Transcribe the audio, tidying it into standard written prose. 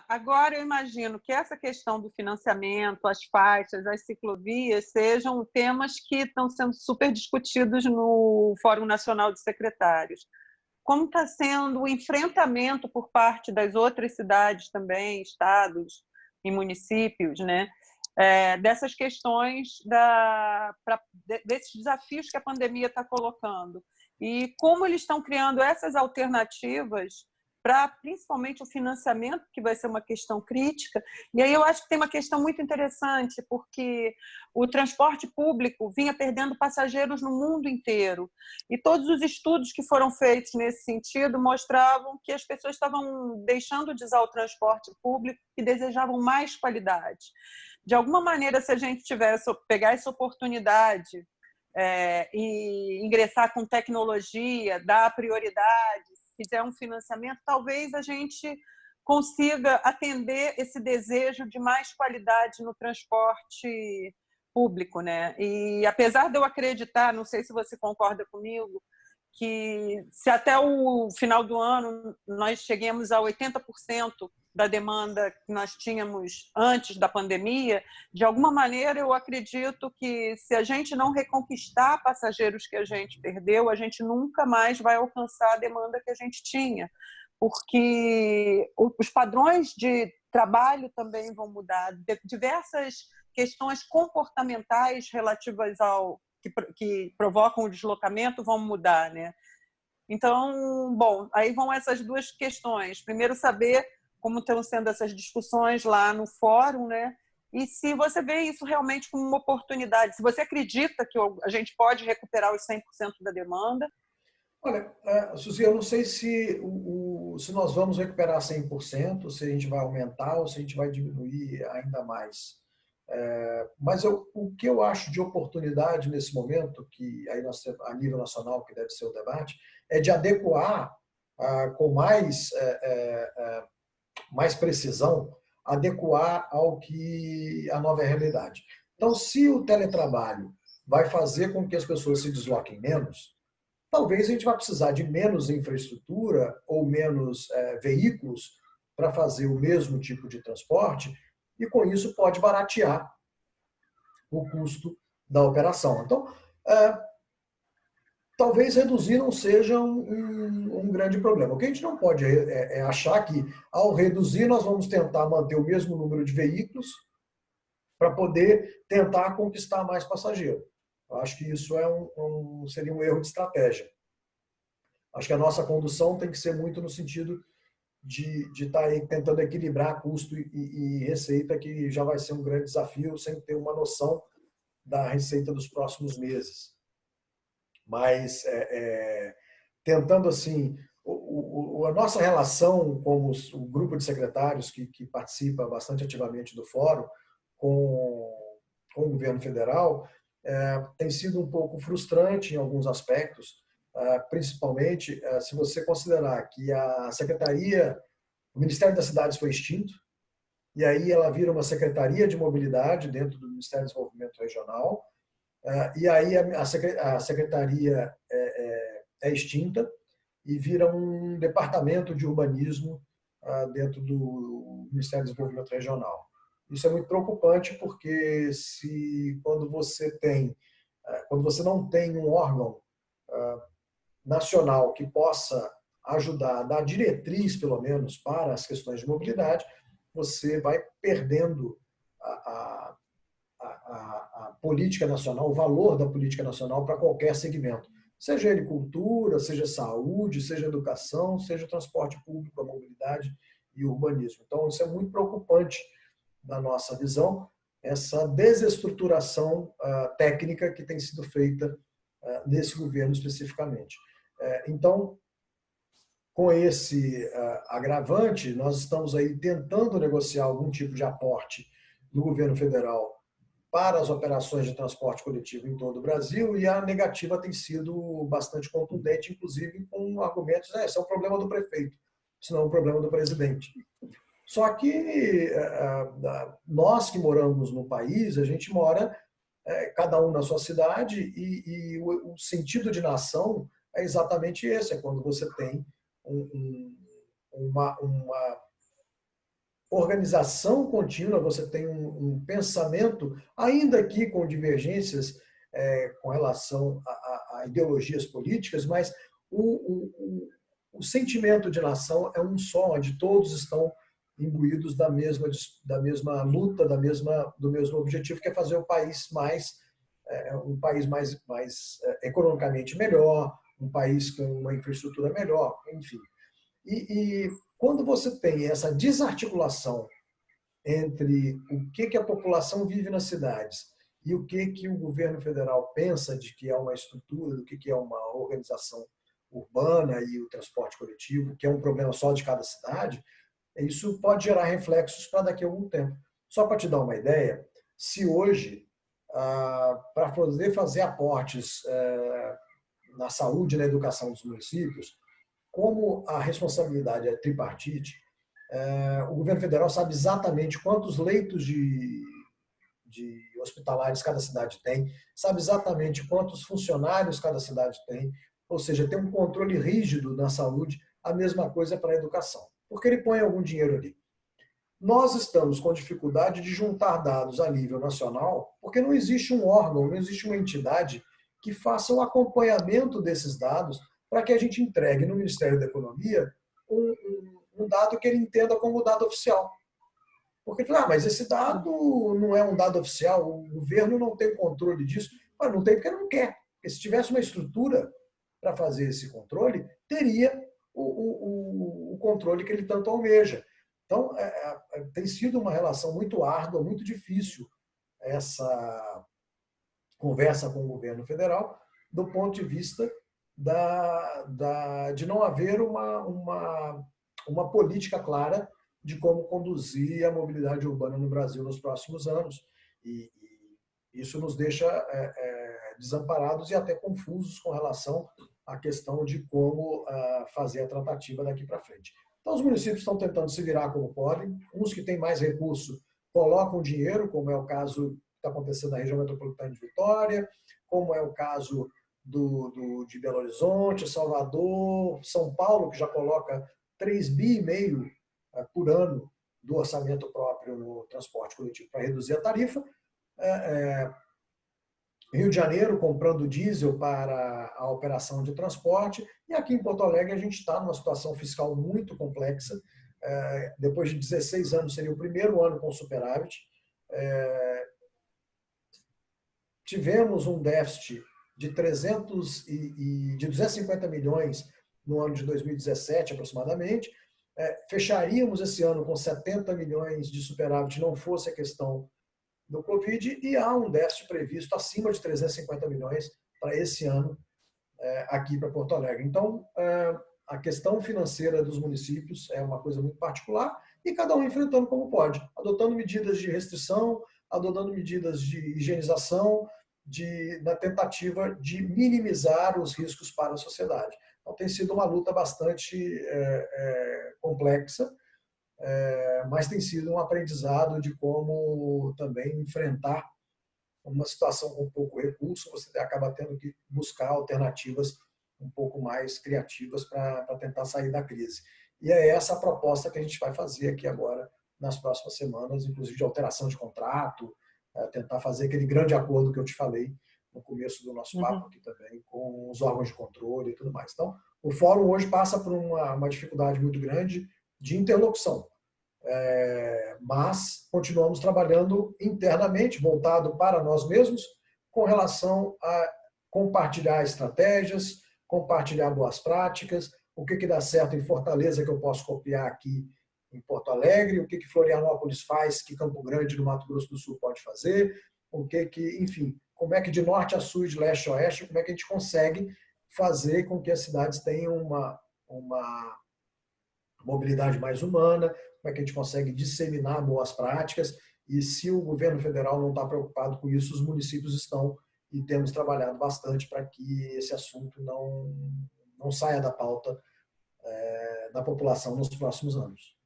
Agora, eu imagino que essa questão do financiamento, as faixas, as ciclovias, sejam temas que estão sendo super discutidos no Fórum Nacional de Secretários. Como está sendo o enfrentamento por parte das outras cidades também, estados e municípios, né? Dessas questões, desses desafios que a pandemia está colocando. E como eles estão criando essas alternativas para, principalmente, o financiamento, que vai ser uma questão crítica. E aí eu acho que tem uma questão muito interessante, porque o transporte público vinha perdendo passageiros no mundo inteiro. E todos os estudos que foram feitos nesse sentido mostravam que as pessoas estavam deixando de usar o transporte público e desejavam mais qualidade. De alguma maneira, se a gente tivesse pegar essa oportunidade e ingressar com tecnologia, dar prioridade, fizer um financiamento, talvez a gente consiga atender esse desejo de mais qualidade no transporte público, né? E apesar de eu acreditar, não sei se você concorda comigo, que se até o final do ano nós cheguemos a 80% da demanda que nós tínhamos antes da pandemia, de alguma maneira eu acredito que se a gente não reconquistar passageiros que a gente perdeu, a gente nunca mais vai alcançar a demanda que a gente tinha, porque os padrões de trabalho também vão mudar, diversas questões comportamentais relativas ao que provocam o deslocamento vão mudar, né? Então, bom, aí vão essas duas questões. Primeiro, saber como estão sendo essas discussões lá no fórum, né? E se você vê isso realmente como uma oportunidade, se você acredita que a gente pode recuperar os 100% da demanda. Olha, Suzy, eu não sei se nós vamos recuperar 100%, se a gente vai aumentar ou se a gente vai diminuir ainda mais. Mas o que eu acho de oportunidade nesse momento, que aí nós, a nível nacional, que deve ser o debate, é de adequar com mais precisão, adequar ao que a nova realidade. Então, se o teletrabalho vai fazer com que as pessoas se desloquem menos, talvez a gente vá precisar de menos infraestrutura ou menos veículos para fazer o mesmo tipo de transporte, e com isso pode baratear o custo da operação. Então, talvez reduzir não seja um grande problema. O que a gente não pode é achar que, ao reduzir, nós vamos tentar manter o mesmo número de veículos para poder tentar conquistar mais passageiro. Eu acho que isso seria um erro de estratégia. Acho que a nossa condução tem que ser muito no sentido de estar aí tentando equilibrar custo e receita, que já vai ser um grande desafio, sem ter uma noção da receita dos próximos meses. Mas tentando assim, a nossa relação como o grupo de secretários que participa bastante ativamente do fórum com o governo federal tem sido um pouco frustrante em alguns aspectos, principalmente se você considerar que a secretaria, o Ministério das Cidades foi extinto, e aí ela vira uma secretaria de mobilidade dentro do Ministério do Desenvolvimento Regional, e aí a secretaria é extinta e vira um departamento de urbanismo dentro do Ministério do Desenvolvimento Regional. Isso é muito preocupante, porque quando você não tem um órgão nacional que possa ajudar, dar diretriz, pelo menos, para as questões de mobilidade, você vai perdendo a política nacional, o valor da política nacional para qualquer segmento. Seja agricultura, seja saúde, seja educação, seja transporte público, a mobilidade e o urbanismo. Então, isso é muito preocupante na nossa visão, essa desestruturação técnica que tem sido feita nesse governo especificamente. Então, com esse agravante, nós estamos aí tentando negociar algum tipo de aporte do governo federal para as operações de transporte coletivo em todo o Brasil, e a negativa tem sido bastante contundente, inclusive com argumentos, esse é um problema do prefeito, isso não é um problema do presidente. Só que nós que moramos no país, a gente mora cada um na sua cidade, e o sentido de nação é exatamente esse, é quando você tem uma organização contínua, você tem um pensamento, ainda que com divergências com relação a ideologias políticas, mas o sentimento de nação é um só, onde todos estão imbuídos da mesma luta, do mesmo objetivo, que é fazer o país mais economicamente melhor, um país com uma infraestrutura melhor, enfim. E quando você tem essa desarticulação entre o que a população vive nas cidades e o que o governo federal pensa de que é uma estrutura, do que é uma organização urbana e o transporte coletivo, que é um problema só de cada cidade, isso pode gerar reflexos para daqui a algum tempo. Só para te dar uma ideia, se hoje, para poder fazer aportes na saúde e na educação dos municípios, como a responsabilidade é tripartite, o governo federal sabe exatamente quantos leitos de hospitalares cada cidade tem, sabe exatamente quantos funcionários cada cidade tem, ou seja, tem um controle rígido na saúde, a mesma coisa para a educação, porque ele põe algum dinheiro ali. Nós estamos com dificuldade de juntar dados a nível nacional, porque não existe um órgão, não existe uma entidade que faça o acompanhamento desses dados para que a gente entregue no Ministério da Economia um dado que ele entenda como dado oficial. Porque, mas esse dado não é um dado oficial, o governo não tem controle disso. Mas não tem porque não quer. Porque se tivesse uma estrutura para fazer esse controle, teria o controle que ele tanto almeja. Então, tem sido uma relação muito árdua, muito difícil essa conversa com o governo federal, do ponto de vista de não haver uma política clara de como conduzir a mobilidade urbana no Brasil nos próximos anos. E isso nos deixa desamparados e até confusos com relação à questão de como fazer a tratativa daqui para frente. Então, os municípios estão tentando se virar como podem. Uns que têm mais recurso colocam dinheiro, como é o caso que está acontecendo na região metropolitana de Vitória, como é o caso de Belo Horizonte, Salvador, São Paulo, que já coloca 3,5 bi por ano do orçamento próprio no transporte coletivo para reduzir a tarifa. Rio de Janeiro comprando diesel para a operação de transporte. E aqui em Porto Alegre a gente está numa situação fiscal muito complexa. Depois de 16 anos, seria o primeiro ano com superávit. Tivemos um déficit de 250 milhões no ano de 2017, aproximadamente. Fecharíamos esse ano com 70 milhões de superávit, não fosse a questão do Covid, e há um déficit previsto acima de 350 milhões para esse ano aqui para Porto Alegre. Então, a questão financeira dos municípios é uma coisa muito particular e cada um enfrentando como pode, adotando medidas de restrição, adotando medidas de higienização, na tentativa de minimizar os riscos para a sociedade. Então, tem sido uma luta bastante complexa, mas tem sido um aprendizado de como também enfrentar uma situação com pouco recurso. Você acaba tendo que buscar alternativas um pouco mais criativas para tentar sair da crise. E é essa a proposta que a gente vai fazer aqui agora, nas próximas semanas, inclusive de alteração de contrato, tentar fazer aquele grande acordo que eu te falei no começo do nosso papo aqui também, com os órgãos de controle e tudo mais. Então, o fórum hoje passa por uma dificuldade muito grande de interlocução, mas continuamos trabalhando internamente, voltado para nós mesmos, com relação a compartilhar estratégias, compartilhar boas práticas, o que dá certo em Fortaleza que eu posso copiar aqui em Porto Alegre, o que Florianópolis faz que Campo Grande, no Mato Grosso do Sul, pode fazer, enfim, como é que de norte a sul, de leste a oeste, como é que a gente consegue fazer com que as cidades tenham uma mobilidade mais humana, como é que a gente consegue disseminar boas práticas, e se o governo federal não está preocupado com isso, os municípios estão, e temos trabalhado bastante para que esse assunto não saia da pauta da população nos próximos anos.